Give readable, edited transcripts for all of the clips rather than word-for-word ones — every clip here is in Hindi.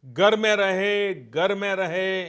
घर में रहे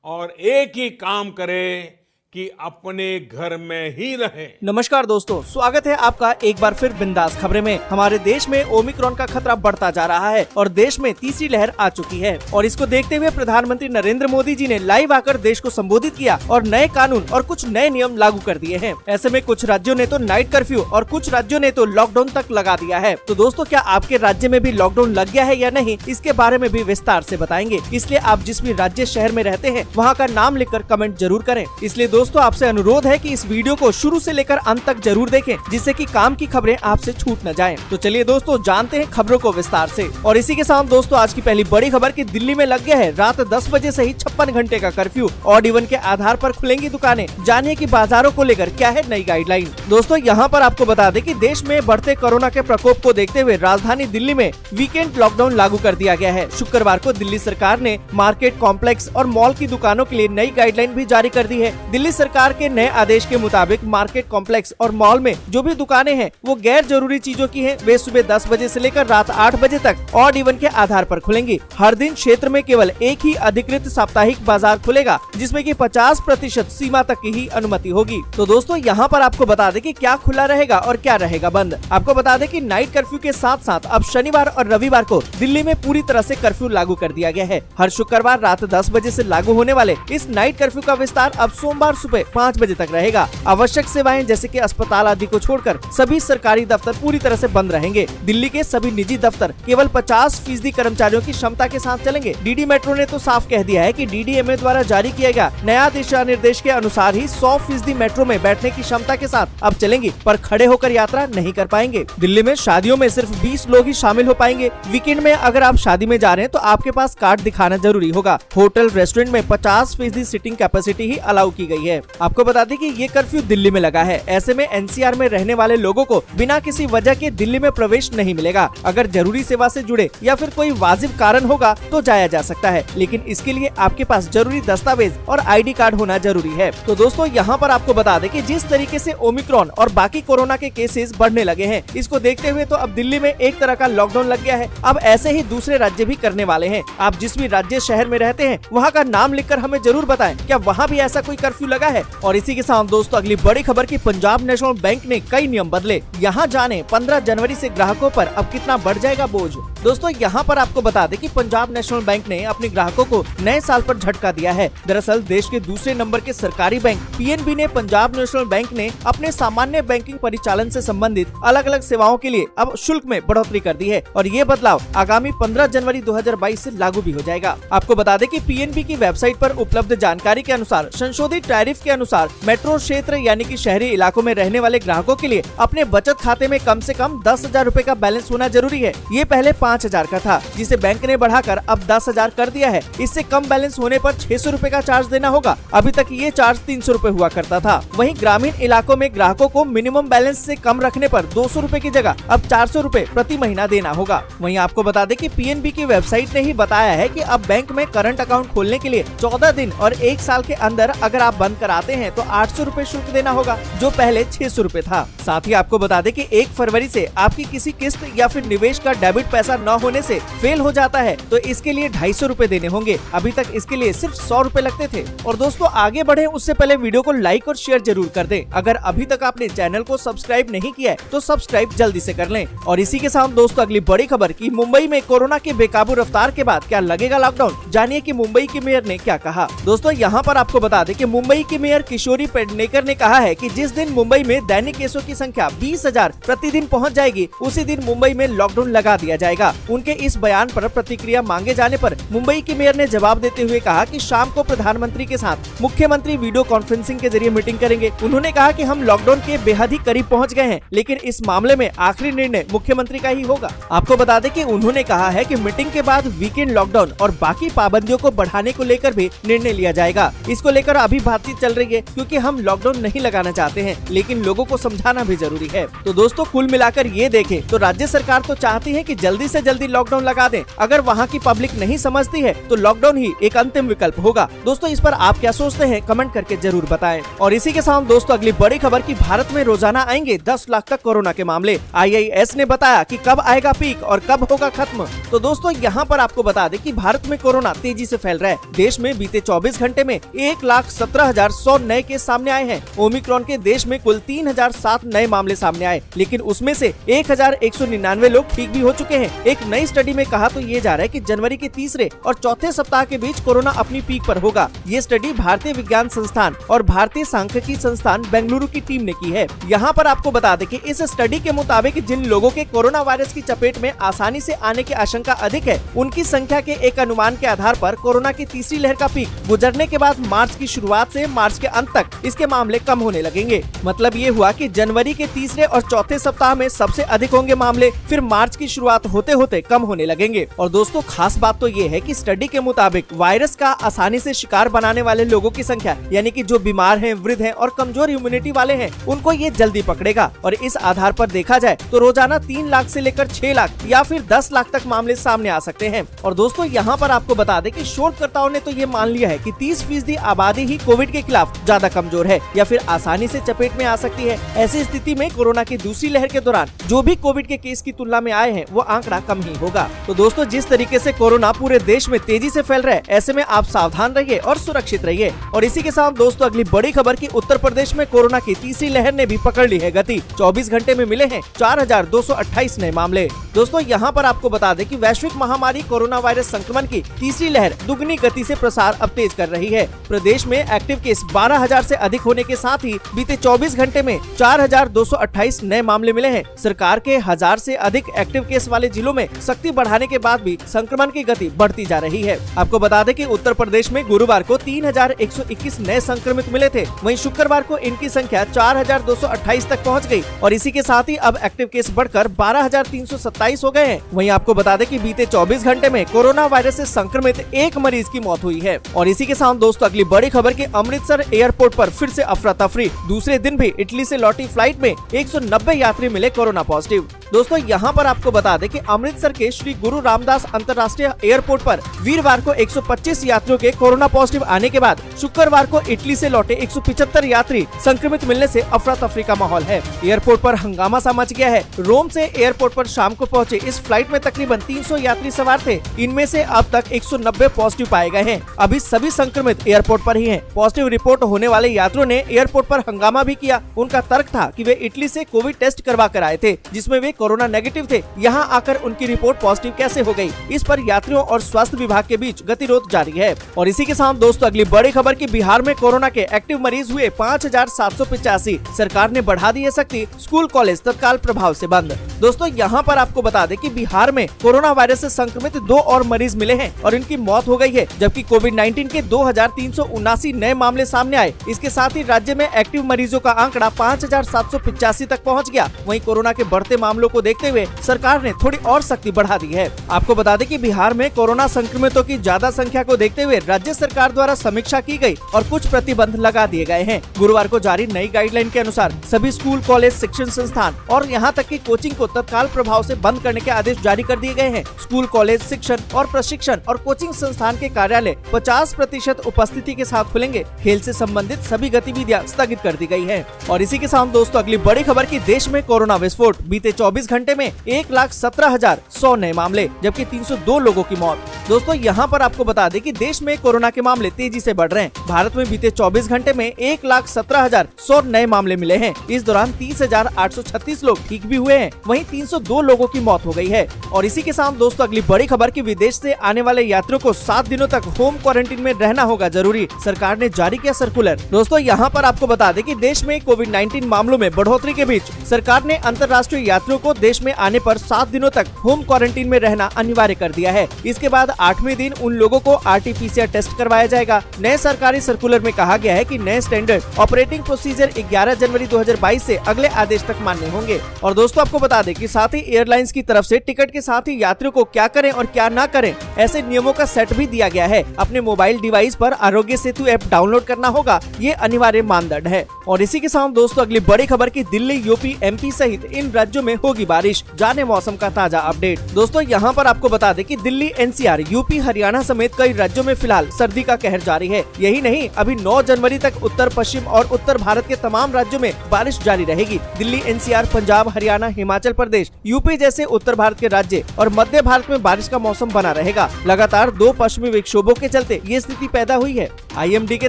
और एक ही काम करे कि अपने घर में ही रहे। नमस्कार दोस्तों, स्वागत है आपका एक बार फिर बिंदास खबरें में। हमारे देश में ओमिक्रॉन का खतरा बढ़ता जा रहा है और देश में तीसरी लहर आ चुकी है और इसको देखते हुए प्रधानमंत्री नरेंद्र मोदी जी ने लाइव आकर देश को संबोधित किया और नए कानून और कुछ नए नियम लागू कर दिए हैं। ऐसे में कुछ राज्यों ने तो नाइट कर्फ्यू और कुछ राज्यों ने तो लॉकडाउन तक लगा दिया है। तो दोस्तों, क्या आपके राज्य में भी लॉकडाउन लग गया है या नहीं, इसके बारे में भी विस्तार से बताएंगे। इसलिए आप जिस भी राज्य शहर में रहते हैं वहाँ का नाम लिखकर कमेंट जरूर करें। इसलिए दोस्तों, आपसे अनुरोध है कि इस वीडियो को शुरू से लेकर अंत तक जरूर देखें, जिससे कि काम की खबरें आपसे छूट न जाएं। तो चलिए दोस्तों, जानते हैं खबरों को विस्तार से। और इसी के साथ दोस्तों, आज की पहली बड़ी खबर कि दिल्ली में लग गया है रात 10 बजे से ही 56 घंटे का कर्फ्यू। ऑड इवन के आधार पर खुलेंगी दुकानें। जानिए कि बाजारों को लेकर क्या है नई गाइडलाइन। दोस्तों, यहाँ पर आपको बता दें कि देश में बढ़ते कोरोना के प्रकोप को देखते हुए राजधानी दिल्ली में वीकेंड लॉकडाउन लागू कर दिया गया है। शुक्रवार को दिल्ली सरकार ने मार्केट कॉम्प्लेक्स और मॉल की दुकानों के लिए नई गाइडलाइन भी जारी कर दी है। दिल्ली सरकार के नए आदेश के मुताबिक मार्केट कॉम्प्लेक्स और मॉल में जो भी दुकानें हैं वो गैर जरूरी चीजों की हैं, वे सुबह 10 बजे से लेकर रात 8 बजे तक ऑड इवन के आधार पर खुलेंगी। हर दिन क्षेत्र में केवल एक ही अधिकृत साप्ताहिक बाजार खुलेगा, जिसमें कि 50% सीमा तक की ही अनुमति होगी। तो दोस्तों, यहाँ पर आपको बता दें कि क्या खुला रहेगा और क्या रहेगा बंद। आपको बता दें कि नाइट कर्फ्यू के साथ साथ अब शनिवार और रविवार को दिल्ली में पूरी तरह से कर्फ्यू लागू कर दिया गया है। हर शुक्रवार रात 10 बजे से लागू होने वाले इस नाइट कर्फ्यू का विस्तार अब सोमवार सुबह 5 बजे तक रहेगा। आवश्यक सेवाएं जैसे कि अस्पताल आदि को छोड़कर सभी सरकारी दफ्तर पूरी तरह से बंद रहेंगे। दिल्ली के सभी निजी दफ्तर केवल 50% कर्मचारियों की क्षमता के साथ चलेंगे। डीडी मेट्रो ने तो साफ कह दिया है कि डीडीएमए द्वारा जारी किया गया नया दिशा निर्देश के अनुसार ही 100% मेट्रो में बैठने की क्षमता के साथ अब चलेंगी, पर खड़े होकर यात्रा नहीं कर पाएंगे। दिल्ली में शादियों में सिर्फ 20 लोग ही शामिल हो पाएंगे। वीकेंड में अगर आप शादी में जा रहे हैं तो आपके पास कार्ड दिखाना जरूरी होगा। होटल रेस्टोरेंट में 50% सीटिंग कैपेसिटी ही अलाउ की गई है। आपको बता दें कि ये कर्फ्यू दिल्ली में लगा है। ऐसे में एनसीआर में रहने वाले लोगों को बिना किसी वजह के दिल्ली में प्रवेश नहीं मिलेगा। अगर जरूरी सेवा से जुड़े या फिर कोई वाजिब कारण होगा तो जाया जा सकता है, लेकिन इसके लिए आपके पास जरूरी दस्तावेज और आईडी कार्ड होना जरूरी है। तो दोस्तों, यहाँ पर आपको बता दें कि जिस तरीके से ओमिक्रॉन और बाकी कोरोना के केसेस बढ़ने लगे हैं, इसको देखते हुए तो अब दिल्ली में एक तरह का लॉकडाउन लग गया है। अब ऐसे ही दूसरे राज्य भी करने वाले हैं। आप जिस भी राज्य शहर में रहते हैं वहाँ का नाम लिखकर हमें जरूर बताएं, क्या वहाँ भी ऐसा कोई कर्फ्यू लगा है। और इसी के साथ दोस्तों, अगली बड़ी खबर की पंजाब नेशनल बैंक ने कई नियम बदले। यहाँ जाने 15 जनवरी से ग्राहकों पर अब कितना बढ़ जाएगा बोझ। दोस्तों, यहाँ पर आपको बता दें कि पंजाब नेशनल बैंक ने अपने ग्राहकों को नए साल पर झटका दिया है। दरअसल देश के दूसरे नंबर के सरकारी बैंक पीएनबी ने पंजाब नेशनल बैंक ने अपने सामान्य बैंकिंग परिचालन से संबंधित अलग अलग सेवाओं के लिए अब शुल्क में बढ़ोतरी कर दी है और ये बदलाव आगामी 15 जनवरी 2022 से लागू भी हो जाएगा। आपको बता दें कि पीएनबी की वेबसाइट पर उपलब्ध जानकारी के अनुसार संशोधित टैरिफ के अनुसार मेट्रो क्षेत्र यानी कि शहरी इलाकों में रहने वाले ग्राहकों के लिए अपने बचत खाते में कम से कम 10,000 रूपए का बैलेंस होना जरूरी है। ये पहले 5,000 का था, जिसे बैंक ने बढ़ाकर अब 10,000 कर दिया है। इससे कम बैलेंस होने पर 600 रूपए का चार्ज देना होगा। अभी तक ये चार्ज 300 रूपए हुआ करता था। वहीं ग्रामीण इलाकों में ग्राहकों को मिनिमम बैलेंस से कम रखने पर 200 रूपए की जगह अब 400 रूपए प्रति महीना देना होगा। वहीं आपको बता दें कि पीएनबी की वेबसाइट ने ही बताया है कि अब बैंक में करंट अकाउंट खोलने के लिए 14 दिन और 1 साल के अंदर अगर आप बंद कराते हैं तो 800 रूपए शुल्क देना होगा, जो पहले 600 रूपए था। साथ ही आपको बता दें कि 1 फरवरी से आपकी किसी किस्त या फिर निवेश का डेबिट पैसा न होने से फेल हो जाता है तो इसके लिए 250 रूपए देने होंगे। अभी तक इसके लिए सिर्फ 100 रूपए लगते थे। और दोस्तों, आगे बढ़े उससे पहले वीडियो को लाइक और शेयर जरूर कर दें। अगर अभी तक आपने चैनल को सब्सक्राइब नहीं किया है तो सब्सक्राइब जल्दी से कर लें। और इसी के साथ दोस्तों, अगली बड़ी खबर की मुंबई में कोरोना की बेकाबू रफ्तार के बाद क्या लगेगा लॉकडाउन। जानिए कि मुंबई के मेयर ने क्या कहा। दोस्तों, यहाँ पर आपको बता दें कि मुंबई की मेयर किशोरी पेडनेकर ने कहा है कि जिस दिन मुंबई में दैनिक केसों की संख्या 20,000 प्रतिदिन पहुँच जाएगी, उसी दिन मुंबई में लॉकडाउन लगा दिया जाएगा। उनके इस बयान पर प्रतिक्रिया मांगे जाने पर मुंबई की मेयर ने जवाब देते हुए कहा कि शाम को प्रधानमंत्री के साथ मुख्यमंत्री वीडियो कॉन्फ्रेंसिंग के जरिए मीटिंग करेंगे। उन्होंने कहा कि हम लॉकडाउन के बेहद ही करीब पहुंच गए हैं, लेकिन इस मामले में आखिरी निर्णय मुख्यमंत्री का ही होगा। आपको बता दें कि उन्होंने कहा है कि मीटिंग के बाद वीकेंड लॉकडाउन और बाकी पाबंदियों को बढ़ाने को लेकर भी निर्णय लिया जाएगा। इसको लेकर अभी भारतीय बातचीत चल रही है, क्योंकि हम लॉकडाउन नहीं लगाना चाहते हैं, लेकिन लोगों को समझाना भी जरूरी है। तो दोस्तों, कुल मिलाकर ये देखें तो राज्य सरकार तो चाहती है कि जल्दी से जल्दी लॉकडाउन लगा दें। अगर वहाँ की पब्लिक नहीं समझती है तो लॉकडाउन ही एक अंतिम विकल्प होगा। दोस्तों, इस पर आप क्या सोचते हैं, कमेंट करके जरूर बताएं। और इसी के साथ दोस्तों, अगली बड़ी खबर की भारत में रोजाना आएंगे 10 लाख तक कोरोना के मामले। IIS ने बताया कि कब आएगा पीक और कब होगा खत्म। तो दोस्तों, यहाँ पर आपको बता दें कि भारत में कोरोना तेजी से फैल रहा है। देश में बीते 24 घंटे में 1,17,100 नए केस सामने आए हैं। ओमिक्रॉन के देश में कुल 3,007 नए मामले सामने आए, लेकिन उसमें से 1,199 लोग ठीक भी हो चुके हैं। एक नई स्टडी में कहा तो ये जा रहा है कि जनवरी के तीसरे और चौथे सप्ताह के बीच कोरोना अपनी पीक पर होगा। ये स्टडी भारतीय विज्ञान संस्थान और भारतीय सांख्यिकी संस्थान बेंगलुरु की टीम ने की है। यहाँ पर आपको बता दें कि इस स्टडी के मुताबिक जिन लोगों के कोरोना वायरस की चपेट में आसानी से आने की आशंका अधिक है, उनकी संख्या के एक अनुमान के आधार पर कोरोना की तीसरी लहर का पीक गुजरने के बाद मार्च की शुरुआत से मार्च के अंत तक इसके मामले कम होने लगेंगे। मतलब ये हुआ कि जनवरी के तीसरे और चौथे सप्ताह में सबसे अधिक होंगे मामले, फिर मार्च की शुरुआत होते होते कम होने लगेंगे। और दोस्तों, खास बात तो ये है कि स्टडी के मुताबिक वायरस का आसानी से शिकार बनाने वाले लोगों की संख्या, यानी कि जो बीमार हैं, वृद्ध हैं और कमजोर इम्यूनिटी वाले हैं, उनको ये जल्दी पकड़ेगा। और इस आधार पर देखा जाए तो रोजाना 3 लाख से लेकर 6 लाख या फिर 10 लाख तक मामले सामने आ सकते हैं। और दोस्तों, यहाँ पर आपको बता दें कि शोधकर्ताओं ने तो ये मान लिया है कि 30% आबादी ही कोविड के खिलाफ ज्यादा कमजोर है या फिर आसानी से चपेट में आ सकती है। ऐसी स्थिति में कोरोना की दूसरी लहर के दौरान जो भी कोविड के केस की तुलना में आए हैं, वो आंकड़ा कम ही होगा। तो दोस्तों, जिस तरीके से कोरोना पूरे देश में तेजी से फैल रहा है, ऐसे में आप सावधान रहिए और सुरक्षित रहिए। और इसी के साथ दोस्तों, अगली बड़ी खबर की उत्तर प्रदेश में कोरोना की तीसरी लहर ने भी पकड़ ली है गति। 24 घंटे में मिले हैं 4,228 नए मामले। दोस्तों, यहाँ पर आपको बता दें कि वैश्विक महामारी कोरोना वायरस संक्रमण की तीसरी लहर दुगनी गति से प्रसार अब तेज कर रही है। प्रदेश में एक्टिव केस 12,000 से अधिक होने के साथ ही बीते 24 घंटे में 4,228 नए मामले मिले हैं। सरकार के 1000 से अधिक एक्टिव केस वाले जिलों में सख्ती बढ़ाने के बाद भी संक्रमण की गति बढ़ती जा रही है। आपको बता दें कि उत्तर प्रदेश में गुरुवार को 3,121 नए संक्रमित मिले थे। वहीं शुक्रवार को इनकी संख्या 4,228 तक पहुंच गई और इसी के साथ ही अब एक्टिव केस बढ़कर 12,327 हो गए हैं। वहीं आपको बता दें कि बीते 24 घंटे में कोरोना वायरस से संक्रमित एक मरीज की मौत हुई है। और इसी के साथ दोस्तों, अगली बड़ी खबर की अमृतसर एयरपोर्ट पर फिर से अफरा तफरी। दूसरे दिन भी इटली से लौटी फ्लाइट में 190 यात्री मिले कोरोना पॉजिटिव। दोस्तों, यहाँ पर आपको बता दें कि अमृतसर के श्री गुरु रामदास अंतर्राष्ट्रीय एयरपोर्ट पर वीरवार को 125 यात्रियों के कोरोना पॉजिटिव आने के बाद शुक्रवार को इटली से लौटे 175 यात्री संक्रमित मिलने से अफरा तफरी का माहौल है। एयरपोर्ट पर हंगामा सा मच गया है। रोम से एयरपोर्ट पर शाम को पहुंचे इस फ्लाइट में तकरीबन 300 यात्री सवार थे। इनमें से अब तक 190 पॉजिटिव पाए गए हैं। अभी सभी संक्रमित एयरपोर्ट पर ही हैं। पॉजिटिव रिपोर्ट होने वाले यात्रियों ने एयरपोर्ट पर हंगामा भी किया। उनका तर्क था कि वे इटली से कोविड टेस्ट करवा कर आए थे, जिसमें वे कोरोना नेगेटिव थे। यहाँ आकर उनकी रिपोर्ट पॉजिटिव कैसे हो गई? इस पर यात्रियों और स्वास्थ्य विभाग के बीच गतिरोध जारी है। और इसी के साथ दोस्तों, अगली बड़ी खबर की बिहार में कोरोना के एक्टिव मरीज हुए 5,785। सरकार ने बढ़ा दी है सख्ती, स्कूल कॉलेज तत्काल प्रभाव से बंद। दोस्तों, यहाँ पर आपको बता दें कि बिहार में कोरोना वायरस से संक्रमित 2 और मरीज मिले हैं और इनकी मौत हो गई है, जबकि कोविड-19 के 2,379 नए मामले सामने आए। इसके साथ ही राज्य में एक्टिव मरीजों का आंकड़ा 5,785 तक पहुँच गया। वहीं कोरोना के बढ़ते मामलों को देखते हुए सरकार ने थोड़ी और सख्ती बढ़ा दी है। आपको बता दें कि बिहार में कोरोना संक्रमितों की ज्यादा संख्या को देखते हुए राज्य सरकार द्वारा समीक्षा की गई और कुछ प्रतिबंध लगा दिए गए हैं। गुरुवार को जारी नई गाइडलाइन के अनुसार सभी स्कूल, कॉलेज, शिक्षण संस्थान और यहाँ तक कि कोचिंग को तत्काल प्रभाव से बंद करने के आदेश जारी कर दिए गए हैं। स्कूल, कॉलेज, शिक्षण और प्रशिक्षण और कोचिंग संस्थान के कार्यालय 50% उपस्थिति के साथ खुलेंगे। खेल से संबंधित सभी गतिविधियां स्थगित कर दी गई है। और इसी के साथ दोस्तों, अगली बड़ी खबर की देश में कोरोना विस्फोट। बीते 24 घंटे में 1,17,100 नए मामले, जबकि 302 लोगों की मौत। दोस्तों, यहाँ पर आपको बता दें कि देश में कोरोना के मामले तेजी से बढ़ रहे हैं। भारत में बीते 24 घंटे में 1,17,100 नए मामले मिले हैं। इस दौरान 30,836 लोग ठीक भी हुए हैं। वहीं 302 लोगों की मौत हो गई है। और इसी के साथ दोस्तों, अगली बड़ी खबर की विदेश से आने वाले यात्रियों को 7 दिनों तक होम क्वारंटीन में रहना होगा जरूरी। सरकार ने जारी किया सर्कुलर। दोस्तों, यहाँ पर आपको बता दें कि देश में कोविड-19 मामलों में बढ़ोतरी के बीच सरकार ने अंतर्राष्ट्रीय यात्रियों को देश में आने पर 7 दिनों तक होम क्वारंटीन में रहना अनिवार्य कर दिया है। इसके बाद 8वें दिन उन लोगों को RT-PCR टेस्ट करवाया जाएगा। नए सरकारी सर्कुलर में कहा गया है कि नए स्टैंडर्ड ऑपरेटिंग प्रोसीजर 11 जनवरी 2022 से अगले आदेश तक मान्य होंगे। और दोस्तों, आपको बता दें कि साथ ही एयरलाइंस की तरफ से टिकट के साथ ही यात्रियों को क्या करें और क्या ना करें, ऐसे नियमों का सेट भी दिया गया है। अपने मोबाइल डिवाइस पर Aarogya Setu app download download करना होगा, ये अनिवार्य मानदंड है। और इसी के साथ दोस्तों अगली बड़ी खबर की दिल्ली, यूपी, एमपी सहित इन राज्यों में होगी बारिश, जाने मौसम का ताजा अपडेट। दोस्तों यहाँ पर आपको बता दें कि दिल्ली, एनसीआर, यूपी, हरियाणा समेत कई राज्यों में फिलहाल सर्दी का कहर जारी है। यही नहीं, अभी 9 जनवरी तक उत्तर पश्चिम और उत्तर भारत के तमाम राज्यों में बारिश जारी रहेगी। दिल्ली, एनसीआर, पंजाब, हरियाणा, हिमाचल प्रदेश, यूपी जैसे उत्तर भारत के राज्य और मध्य भारत में बारिश का मौसम बना रहेगा। लगातार 2 पश्चिमी विक्षोभों के चलते ये स्थिति पैदा हुई है। आईएमडी के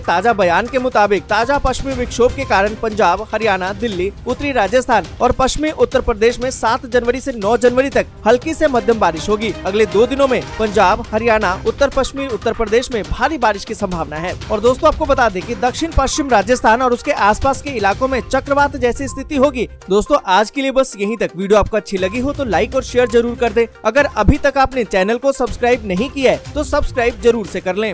ताजा बयान के मुताबिक ताजा पश्चिमी विक्षोभ के कारण पंजाब, हरियाणा, दिल्ली, उत्तरी राजस्थान और पश्चिमी उत्तर प्रदेश में 7 जनवरी से 9 जनवरी तक हल्की से मध्यम बारिश होगी। अगले 2 दिनों में पंजाब, हरियाणा, उत्तर पश्चिमी उत्तर प्रदेश में भारी बारिश की संभावना है। और दोस्तों आपको बता दें कि दक्षिण पश्चिम राजस्थान और उसके आसपास के इलाकों में चक्रवात जैसी स्थिति होगी। दोस्तों आज के लिए बस यहीं तक। वीडियो आपको अच्छी लगी हो तो लाइक और शेयर जरूर कर दें। अगर अभी तक आपने चैनल को सब्सक्राइब नहीं किया है तो सब्सक्राइब जरूर से कर लें।